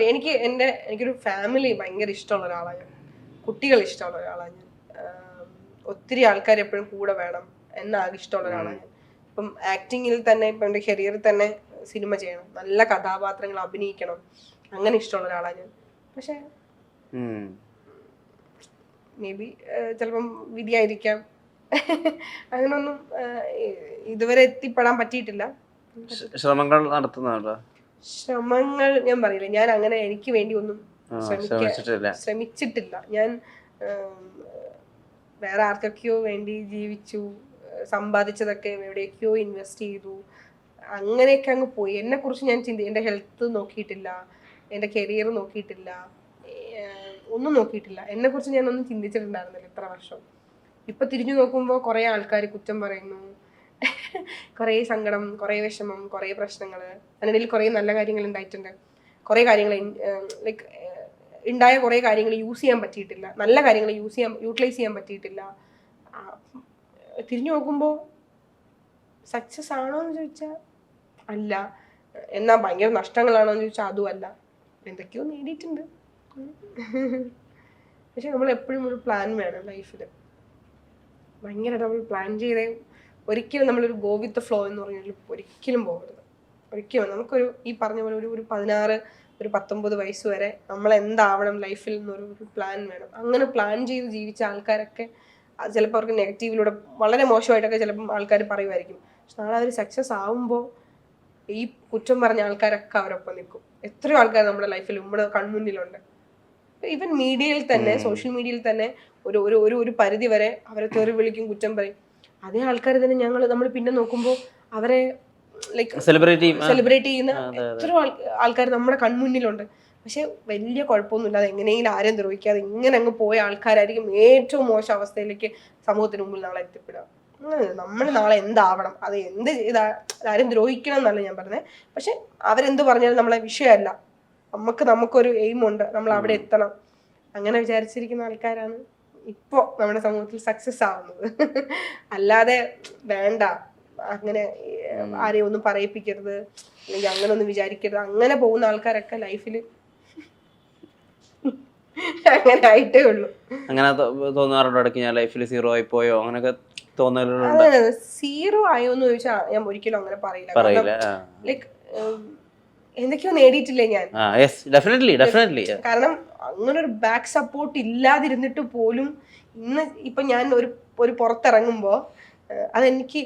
എനിക്കൊരു ഫാമിലി ഭയങ്കര ഇഷ്ടമുള്ള ഒരാളാണ് ഞാൻ. കുട്ടികൾ ഇഷ്ടമുള്ള ഒരാളാണ് ഞാൻ. ഒത്തിരി ആൾക്കാർ എപ്പോഴും കൂടെ വേണം എന്നാകെ ഇഷ്ടമുള്ള ഒരാളാണ് ഞാൻ. ഇപ്പം ആക്ടിങ്ങിൽ തന്നെ ഇപ്പം എൻ്റെ കരിയറിൽ തന്നെ സിനിമ ചെയ്യണം, നല്ല കഥാപാത്രങ്ങൾ അഭിനയിക്കണം, അങ്ങനെ ഇഷ്ടമുള്ള ഒരാളാണ് ഞാൻ. പക്ഷെ മേ ബി ചിലപ്പം വിധിയായിരിക്കാം, അങ്ങനൊന്നും ഇതുവരെ എത്തിപ്പെടാൻ പറ്റിയിട്ടില്ല. ശ്രമങ്ങൾ നടത്തുന്നുണ്ടോ? ശ്രമങ്ങൾ ഞാൻ പറയില്ല, ഞാൻ അങ്ങനെ എനിക്ക് വേണ്ടി ഒന്നും ശ്രമിച്ചിട്ടില്ല. ഞാൻ വേറെ ആർക്കൊക്കെയോ വേണ്ടി ജീവിച്ചു, സമ്പാദിച്ചതൊക്കെ എവിടെയൊക്കെയോ ഇൻവെസ്റ്റ് ചെയ്തു, അങ്ങനെയൊക്കെ അങ്ങ് പോയി. എന്നെ കുറിച്ച് ഞാൻ എൻ്റെ ഹെൽത്ത് നോക്കിയിട്ടില്ല, എൻ്റെ കരിയർ നോക്കിയിട്ടില്ല, ഒന്നും നോക്കിയിട്ടില്ല. എന്നെ കുറിച്ച് ഞാനൊന്നും ചിന്തിച്ചിട്ടുണ്ടായിരുന്നില്ല ഇത്ര വർഷം. ഇപ്പൊ തിരിഞ്ഞു നോക്കുമ്പോൾ കുറെ ആൾക്കാർ കുറ്റം പറയുന്നു, കുറേ സങ്കടം, കുറേ വിഷമം, കുറേ പ്രശ്നങ്ങൾ. അതിനിടയിൽ കുറേ നല്ല കാര്യങ്ങൾ ഉണ്ടായിട്ടുണ്ട്, കുറേ കാര്യങ്ങൾ ലൈക്ക് ഉണ്ടായ കുറേ കാര്യങ്ങൾ യൂസ് ചെയ്യാൻ പറ്റിയിട്ടില്ല, നല്ല കാര്യങ്ങൾ യൂട്ടിലൈസ് ചെയ്യാൻ പറ്റിയിട്ടില്ല. തിരിഞ്ഞു നോക്കുമ്പോൾ സക്സസ് ആണോ എന്ന് ചോദിച്ചാൽ അല്ല, എന്നാ ഭയങ്കര നഷ്ടങ്ങളാണോ എന്ന് ചോദിച്ചാൽ അതും അല്ല. എന്തൊക്കെയോ നേടിയിട്ടുണ്ട്. പക്ഷെ നമ്മൾ എപ്പോഴും ഒരു പ്ലാൻ വേണം ലൈഫിൽ. ഭയങ്കരമായിട്ട് നമ്മൾ പ്ലാൻ ചെയ്തേ ഒരിക്കലും നമ്മളൊരു ഗോ വിത്ത് ഫ്ലോ എന്ന് പറഞ്ഞാൽ ഒരിക്കലും പോകരുത്. ഒരിക്കലും നമുക്കൊരു ഈ പറഞ്ഞ പോലെ ഒരു 16 ഒരു 19 വയസ്സ് വരെ നമ്മൾ എന്താവണം ലൈഫിൽ എന്നൊരു പ്ലാൻ വേണം. അങ്ങനെ പ്ലാൻ ചെയ്ത് ജീവിച്ച ആൾക്കാരൊക്കെ ചിലപ്പോൾ അവർക്ക് നെഗറ്റീവിലൂടെ വളരെ മോശമായിട്ടൊക്കെ ചിലപ്പം ആൾക്കാർ പറയുമായിരിക്കും. പക്ഷെ നാളെ അവർ സക്സസ് ആവുമ്പോൾ ഈ കുറ്റം പറഞ്ഞ ആൾക്കാരൊക്കെ അവരൊപ്പം നിൽക്കും. എത്രയോ ആൾക്കാർ നമ്മുടെ ലൈഫിൽ നമ്മുടെ കൺമുന്നിലുണ്ട്. ഈവൻ മീഡിയയിൽ തന്നെ, സോഷ്യൽ മീഡിയയിൽ തന്നെ ഒരു ഒരു ഒരു പരിധി വരെ അവരെ തെറി വിളിക്കും, കുറ്റം പറയും. അതേ ആൾക്കാർ തന്നെ നമ്മൾ പിന്നെ നോക്കുമ്പോൾ അവരെ ലൈക്ക് സെലിബ്രേറ്റ് ചെയ്യുന്ന എത്ര ആൾക്കാർ നമ്മുടെ കൺമുന്നിലുണ്ട്. പക്ഷെ വലിയ കുഴപ്പമൊന്നുമില്ലാതെ എങ്ങനെയെങ്കിലും ആരെയും ദ്രോഹിക്കാതെ ഇങ്ങനെ അങ്ങ് പോയ ആൾക്കാരായിരിക്കും ഏറ്റവും മോശം അവസ്ഥയിലേക്ക് സമൂഹത്തിന് മുമ്പിൽ നാളെ എത്തിപ്പെടുക. നമ്മൾ നാളെ എന്താവണം, അത് എന്ത് ചെയ്താ ആരും ദ്രോഹിക്കണം എന്നല്ല ഞാൻ പറഞ്ഞത്. പക്ഷെ അവരെന്ത് പറഞ്ഞാലും നമ്മളെ വിഷയമല്ല. നമുക്കൊരു എയിം ഉണ്ട്, നമ്മൾ അവിടെ എത്തണം. അങ്ങനെ വിചാരിച്ചിരിക്കുന്ന ആൾക്കാരാണ് ഇപ്പോൾ നമ്മുടെ സമൂഹത്തിൽ സക്സസ് ആവുന്നത്. അല്ലാതെ വേണ്ട, അങ്ങനെ ആരെയും ഒന്നും പറയിപ്പിക്കരുത്, അല്ലെങ്കിൽ അങ്ങനെ ഒന്നും വിചാരിക്കരുത്, അങ്ങനെ പോകുന്ന ആൾക്കാരൊക്കെ ലൈഫിൽ അങ്ങനെ ആയിട്ടേ ഉള്ളൂ. അങ്ങനെ തോന്നാറുണ്ടോ ഇടയ്ക്ക് ഞാൻ ലൈഫിൽ സീറോ ആയി പോയോ അങ്ങനെയൊക്കെ തോന്നലുണ്ട്? സീറോ ആയോ എന്ന് ചോദിച്ചാൽ ഞാൻ ഒരിക്കലും അങ്ങനെ പറയില്ല. ലൈക്ക് എന്തൊക്കെയോ നേടിയിട്ടില്ലേ ഞാൻ. കാരണം അങ്ങനെ ഒരു ബാക്ക് സപ്പോർട്ട് ഇല്ലാതിരുന്നിട്ട് പോലും ഇന്ന് ഇപ്പൊ ഞാൻ ഒരു പുറത്തിറങ്ങുമ്പോ അതെനിക്ക്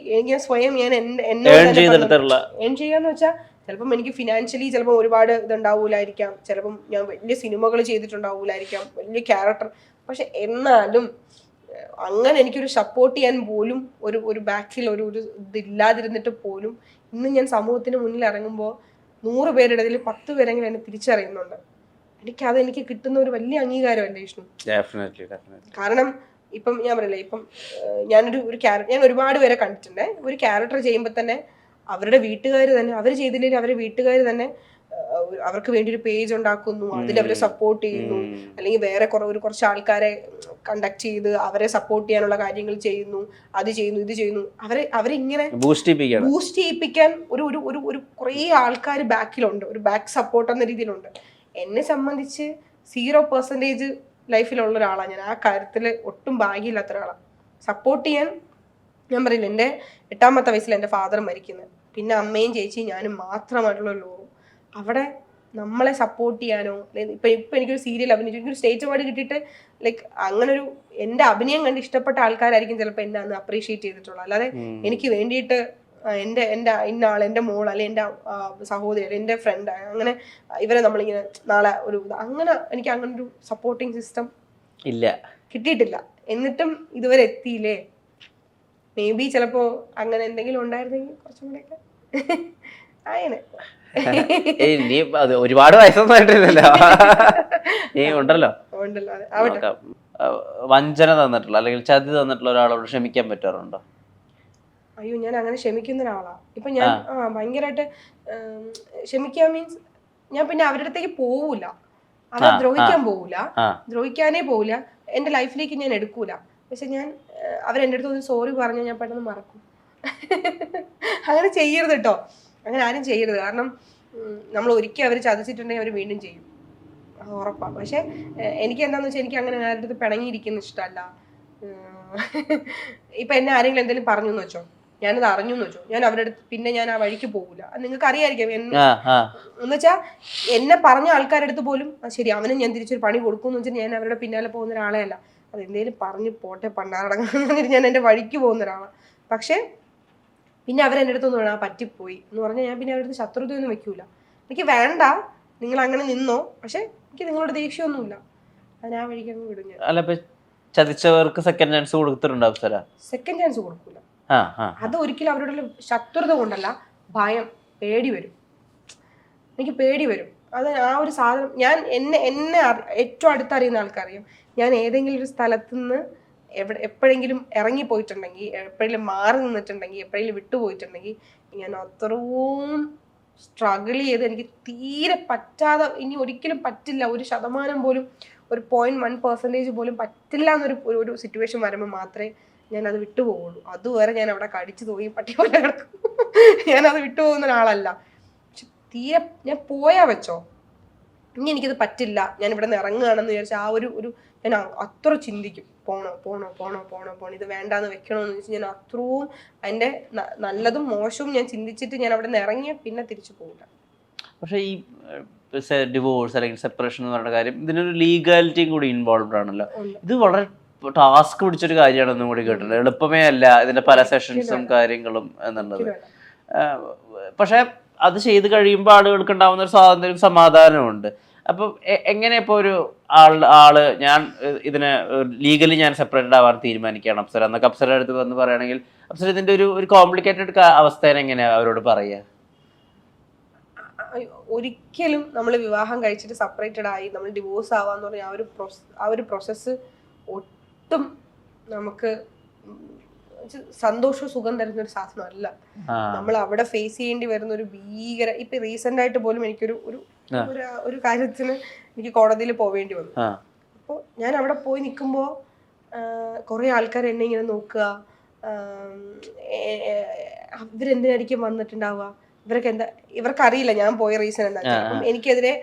സ്വയം ഞാൻ ഏൺ ചെയ്യാന്ന് വെച്ചാൽ ചിലപ്പം എനിക്ക് ഫിനാൻഷ്യലി ചിലപ്പോൾ ഒരുപാട് ഇതുണ്ടാവൂലായിരിക്കാം, ചിലപ്പം ഞാൻ വലിയ സിനിമകൾ ചെയ്തിട്ടുണ്ടാവൂലായിരിക്കാം, വലിയ ക്യാരക്ടർ. പക്ഷെ എന്നാലും അങ്ങനെ എനിക്കൊരു സപ്പോർട്ട് ചെയ്യാൻ പോലും ഒരു ബാക്കിൽ ഒരു ഇതില്ലാതിരുന്നിട്ട് പോലും ഇന്ന് ഞാൻ സമൂഹത്തിന് മുന്നിൽ ഇറങ്ങുമ്പോൾ 100 പേരുടെ ഇതിൽ 10 പേരെങ്കിലും എന്നെ തിരിച്ചറിയുന്നുണ്ട്. എനിക്ക് കിട്ടുന്ന ഒരു വലിയ അംഗീകാരമല്ലേ വിഷ്ണു? കാരണം ഇപ്പം ഞാൻ പറയില്ലേ, ഇപ്പം ഞാൻ ഒരുപാട് പേരെ കണ്ടിട്ടുണ്ട്. ഒരു ക്യാരക്ടർ ചെയ്യുമ്പോൾ തന്നെ അവരുടെ വീട്ടുകാർ തന്നെ, അവർ ചെയ്തില്ലെങ്കിൽ അവരുടെ വീട്ടുകാർ തന്നെ അവർക്ക് വേണ്ടി ഒരു പേജ് ഉണ്ടാക്കുന്നു, അതിൽ അവരെ സപ്പോർട്ട് ചെയ്യുന്നു, അല്ലെങ്കിൽ വേറെ കുറച്ച് ആൾക്കാരെ കണ്ടക്ട് ചെയ്ത് അവരെ സപ്പോർട്ട് ചെയ്യാനുള്ള കാര്യങ്ങൾ ചെയ്യുന്നു, അത് ചെയ്യുന്നു, ഇത് ചെയ്യുന്നു. അവരിങ്ങനെ ബൂസ്റ്റ് ചെയ്യിപ്പിക്കാൻ ഒരു കുറേ ആൾക്കാർ ബാക്കിലുണ്ട്, ഒരു ബാക്ക് സപ്പോർട്ട് എന്ന രീതിയിലുണ്ട്. എന്നെ സംബന്ധിച്ച് 0% ലൈഫിലുള്ള ഒരാളാണ് ഞാൻ. ആ കാര്യത്തിൽ ഒട്ടും ഭാഗ്യമില്ലാത്ത ഒരാളാണ്. സപ്പോർട്ട് ചെയ്യാൻ ഞാൻ പറയില്ല, എൻ്റെ 8ാമത്തെ വയസ്സിൽ എൻ്റെ ഫാദർ മരിക്കുന്നത്, പിന്നെ അമ്മയും ചേച്ചിയും ഞാനും മാത്രമായിട്ടുള്ള ലോകം. അവിടെ നമ്മളെ സപ്പോർട്ട് ചെയ്യാനോ, ഇപ്പൊ എനിക്കൊരു സീരിയൽ അഭിനയിച്ചു, എനിക്കൊരു സ്റ്റേറ്റ് അവാർഡ് കിട്ടിയിട്ട് ലൈക്ക് അങ്ങനൊരു എൻ്റെ അഭിനയം കണ്ട് ഇഷ്ടപ്പെട്ട ആൾക്കാരായിരിക്കും ചിലപ്പോൾ എന്നെ അന്ന് അപ്രീഷിയേറ്റ് ചെയ്തിട്ടുള്ളത്. അല്ലാതെ എനിക്ക് വേണ്ടിയിട്ട് എൻ്റെ ഇന്ന ആൾ, എൻ്റെ മോൾ, അല്ലെങ്കിൽ എൻ്റെ സഹോദരി, അല്ലെങ്കിൽ എൻ്റെ ഫ്രണ്ട്, അങ്ങനെ ഇവരെ നമ്മളിങ്ങനെ നാളെ അങ്ങനെ എനിക്ക് അങ്ങനെ ഒരു സപ്പോർട്ടിങ് സിസ്റ്റം ഇല്ല, കിട്ടിയിട്ടില്ല. എന്നിട്ടും ഇതുവരെ എത്തിയില്ലേ? മേ ബി ചിലപ്പോ അങ്ങനെ എന്തെങ്കിലും ഉണ്ടായിരുന്നെങ്കിൽ കുറച്ചും കൂടെയൊക്കെ ആയനെ. ഒരുപാട് വയസ്സൊന്നും ആയിട്ടില്ലല്ലോ, നീ ഉണ്ടല്ലോ. വഞ്ചന തന്നിട്ടുള്ള അല്ലെങ്കിൽ ചതി തന്നിട്ടുള്ള ഒരാളോട് ക്ഷമിക്കാൻ പറ്റാറുണ്ടോ? അയ്യോ, ഞാൻ അങ്ങനെ ക്ഷമിക്കുന്ന ഒരാളാ. ഇപ്പൊ ഞാൻ ഭയങ്കരമായിട്ട് ക്ഷമിക്കാൻ മീൻസ് ഞാൻ പിന്നെ അവരുടെ അടുത്തേക്ക് പോവൂല, അവരെ ദ്രോഹിക്കാനേ പോവില്ല, എന്റെ ലൈഫിലേക്ക് ഞാൻ എടുക്കൂല. പക്ഷെ ഞാൻ അവരെന്റെ അടുത്ത് ഒരു സോറി പറഞ്ഞാൽ ഞാൻ പെട്ടെന്ന് മറക്കും. അങ്ങനെ ചെയ്യരുത് കേട്ടോ, അങ്ങനെ ആരും ചെയ്യരുത്. കാരണം നമ്മൾ ഒരിക്കൽ അവർ ചതിച്ചിട്ടുണ്ടെങ്കിൽ അവർ വീണ്ടും ചെയ്യും. ഉറപ്പാണ്. പക്ഷെ എനിക്ക് എന്താന്ന് വെച്ചാൽ എനിക്ക് അങ്ങനെ ആരുടെ അടുത്ത് പിണങ്ങിയിരിക്കുന്ന ഇഷ്ടമല്ല. ഇപ്പൊ എന്നെ ആരെങ്കിലും എന്തെങ്കിലും പറഞ്ഞു എന്ന് വെച്ചോ, ഞാനത് അറിഞ്ഞു എന്ന് വെച്ചോ, ഞാൻ അവരുടെ അടുത്ത് പിന്നെ ഞാൻ ആ വഴിക്ക് പോകില്ല. നിങ്ങൾക്ക് അറിയായിരിക്കും എന്ന് വെച്ചാൽ എന്നെ പറഞ്ഞ ആൾക്കാരുടെ അടുത്ത് പോലും ശരി അവനും ഞാൻ തിരിച്ചൊരു പണി കൊടുക്കുമെന്ന് വെച്ചാൽ ഞാൻ അവരുടെ പിന്നാലെ പോകുന്ന ഒരാളെ അല്ല. അത് എന്തേലും പറഞ്ഞ് പോട്ടെ പണ്ടാറടങ്ങാൻ ഞാൻ എൻ്റെ വഴിക്ക് പോകുന്ന ഒരാളാണ്. പക്ഷെ പിന്നെ അവരെൻ്റെ അടുത്തൊന്നും വേണം പറ്റിപ്പോയി എന്ന് പറഞ്ഞാൽ ഞാൻ പിന്നെ അവരുടെ അടുത്ത് ശത്രുതയൊന്നും വെക്കൂല. എനിക്ക് വേണ്ട, നിങ്ങൾ അങ്ങനെ നിന്നോ, പക്ഷെ എനിക്ക് നിങ്ങളോട് ദേഷ്യമൊന്നുമില്ല. ഞാൻ ആ വഴിക്ക് അങ്ങ് വിടും. ഞാൻ ചതിച്ചവർക്ക് സെക്കൻഡ് ചാൻസ് കൊടുത്തിട്ടുണ്ട് അപ്സര? സെക്കൻഡ് ചാൻസ് കൊടുക്കൂല. അത് ഒരിക്കലും അവരോടുള്ള ശത്രുത കൊണ്ടല്ല, ഭയം, പേടി വരും. എനിക്ക് പേടി വരും. അത് ആ ഒരു സാധനം ഞാൻ എന്നെ ഏറ്റവും അടുത്തറിയുന്ന ആൾക്കറിയാം. ഞാൻ ഏതെങ്കിലും ഒരു സ്ഥലത്തുനിന്ന് എപ്പോഴെങ്കിലും ഇറങ്ങിപ്പോയിട്ടുണ്ടെങ്കിൽ, എപ്പോഴെങ്കിലും മാറി നിന്നിട്ടുണ്ടെങ്കിൽ, എപ്പോഴെങ്കിലും വിട്ടുപോയിട്ടുണ്ടെങ്കിൽ ഞാൻ അത്രയും സ്ട്രഗിൾ ചെയ്ത് എനിക്ക് തീരെ പറ്റാതെ ഇനി ഒരിക്കലും പറ്റില്ല, 1% പോലും, ഒരു 0.1% പോലും പറ്റില്ല എന്നൊരു ഒരു സിറ്റുവേഷൻ വരുമ്പോൾ മാത്രമേ ഞാനത് വിട്ടുപോകുള്ളൂ. അതുവരെ ഞാൻ അവിടെ കടിച്ചു തോന്നി പട്ടി പോലെ കിടക്കും. ഞാനത് വിട്ടുപോകുന്ന ഒരാളല്ല. പക്ഷെ തീരെ ഞാൻ പോയാ വെച്ചോ, ഇനി എനിക്കത് പറ്റില്ല, ഞാൻ ഇവിടെ നിന്ന് ഇറങ്ങുകയാണെന്ന് വിചാരിച്ചാൽ ആ ഒരു ഞാൻ അത്ര ചിന്തിക്കും, പോണോ ഇത് വേണ്ടാന്ന് വെക്കണോന്ന് വെച്ചാൽ ഞാൻ അത്രയും അതിൻ്റെ നല്ലതും മോശവും ഞാൻ ചിന്തിച്ചിട്ട് ഞാൻ അവിടെ നിന്ന് ഇറങ്ങിയ പിന്നെ തിരിച്ചു പോകില്ല. പക്ഷെ ഈ ഡിവോഴ്സ് അല്ലെങ്കിൽ സെപ്പറേഷൻ എന്ന് പറയുന്ന കാര്യം, ഇതിനൊരു ലീഗാലിറ്റിയും കൂടി ഇൻവോൾവ് ആണല്ലോ. ഇത് വളരെ ടാസ്ക് പിടിച്ചൊരു കാര്യമാണെന്നും കൂടി കേട്ടിട്ടുണ്ട്. എളുപ്പമേ അല്ല ഇതിന്റെ പല സെഷൻസും കാര്യങ്ങളും എന്നുള്ളത്. പക്ഷെ അത് ചെയ്ത് കഴിയുമ്പോൾ ആളുകൾക്ക് ഉണ്ടാവുന്ന ഒരു സ്വാതന്ത്ര്യം, സമാധാനമുണ്ട്. അപ്പം എങ്ങനെ ഇപ്പോൾ ഒരു ആള് ഞാൻ ഇതിനെ ലീഗലി ഞാൻ സെപ്പറേറ്റഡ് ആവാൻ തീരുമാനിക്കുകയാണ് അപ്സര എന്നൊക്കെ അപ്സര അടുത്ത് വന്ന് പറയുകയാണെങ്കിൽ, അപ്സര ഇതിന്റെ ഒരു കോംപ്ലിക്കേറ്റഡ് അവസ്ഥയെ എങ്ങനെയാ അവരോട് പറയുക? ഒരിക്കലും നമ്മൾ വിവാഹം കഴിച്ചിട്ട് സെപ്പറേറ്റഡ് ആയി നമ്മൾ ഡിവോഴ്സ് ആവാന്ന് പറഞ്ഞാൽ ആ ഒരു പ്രോസസ്സ് ഒട്ടും നമുക്ക് സന്തോഷവും സുഖം തരുന്ന ഒരു സാധനമല്ല. നമ്മൾ അവിടെ ഫേസ് ചെയ്യേണ്ടി വരുന്ന ഒരു ഭീകര, ഇപ്പൊ റീസെന്റ് ആയിട്ട് പോലും എനിക്കൊരു ഒരു കാര്യത്തിന് എനിക്ക് കോടതിയിൽ പോവേണ്ടി വന്നു. അപ്പോൾ ഞാൻ അവിടെ പോയി നിൽക്കുമ്പോൾ കുറെ ആൾക്കാർ എന്നെ ഇങ്ങനെ നോക്കുക, ഇവരെന്തിനായിരിക്കും വന്നിട്ടുണ്ടാവുക, ഇവർക്കറിയില്ല ഞാൻ പോയ റീസൺ എന്താ. എനിക്കെതിരെ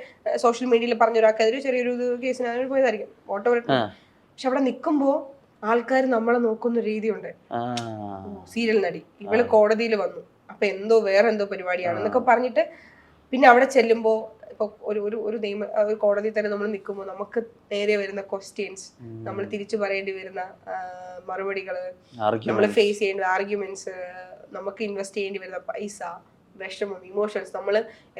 സോഷ്യൽ മീഡിയയിൽ പറഞ്ഞ ഒരാൾക്കെതിരെ ചെറിയൊരു കേസിന് പോയതായിരിക്കും, ഓട്ടോ. പക്ഷെ അവിടെ നിൽക്കുമ്പോൾ ആൾക്കാർ നമ്മളെ നോക്കുന്ന രീതിയുണ്ട്. സീരിയൽ നടി ഇവള് കോടതിയിൽ വന്നു, അപ്പൊ വേറെ എന്തോ പരിപാടിയാണെന്നൊക്കെ പറഞ്ഞിട്ട് പിന്നെ അവിടെ ചെല്ലുമ്പോ ഇപ്പൊ ഒരു കോടതി തന്നെ നമ്മൾ നിൽക്കുമ്പോൾ നമുക്ക് നേരെ വരുന്ന ക്വസ്റ്റ്യൻസ്, നമ്മൾ തിരിച്ചു പറയേണ്ടി വരുന്ന മറുപടികള്, നമ്മൾ ഫേസ് ചെയ്യേണ്ട ആർഗ്യുമെന്റ്സ്, നമുക്ക് ഇൻവെസ്റ്റ് ചെയ്യേണ്ടി വരുന്ന പൈസ, വിഷമം, ഇമോഷൻസ്, നമ്മൾ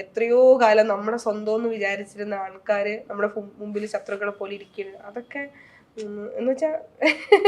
എത്രയോ കാലം നമ്മുടെ സ്വന്തം എന്ന് വിചാരിച്ചിരുന്ന ആൾക്കാര് നമ്മുടെ മുമ്പിൽ ശത്രുക്കളെ പോലെ ഇരിക്കുന്നത്, അതൊക്കെ എന്ന് വെച്ചാൽ